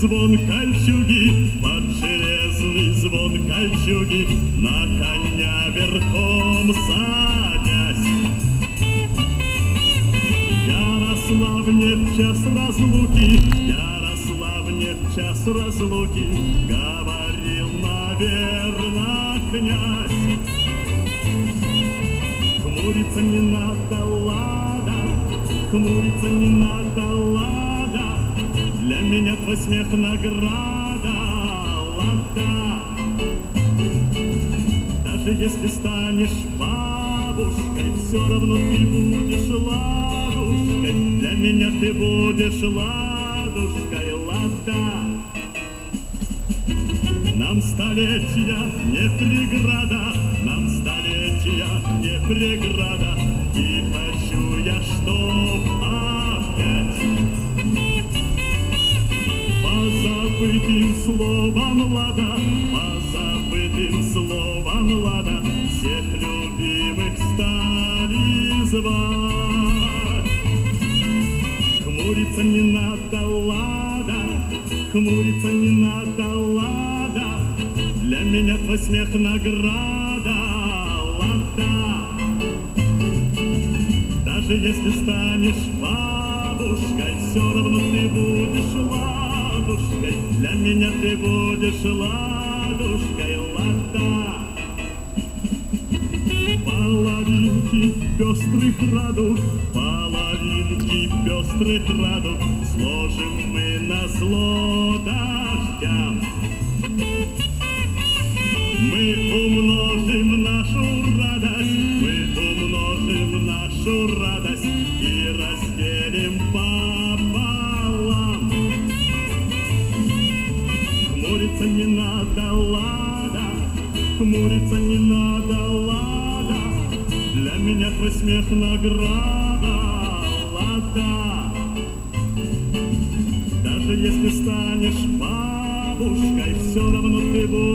звон кольчуги, под железный звон кольчуги, на коня верхом садясь. Ярославне в час разлуки, Ярославне в час разлуки, говорил, наверно, князь. Хмуриться не надо, лада, хмуриться не надо, лада, для меня твой смех награда, лада. Даже если станешь бабушкой, все равно ты будешь ладушкой, для меня ты будешь ладушкой, лада. Нам столетия не преграда, нам столетия не преграда, и хочу я, чтоб опять позабытым словом лада, позабытым словом лада, всех любимых стали звать. Хмуриться не надо, лада, хмуриться не надо, лада, для меня твой смех награда, лада. Даже если станешь бабушкой, все равно ты будешь ладушкой, для меня ты будешь ладушкой, лада. Половинки пестрых радуг, половинки пестрых радуг, сложим мы назло дождям. Мы умножим нашу радость, мы умножим нашу радость и разделим пополам. Хмуриться не надо, лада, хмуриться не надо, лада, для меня твой смех награда, лада. Даже если станешь бабушкой, все равно ты будешь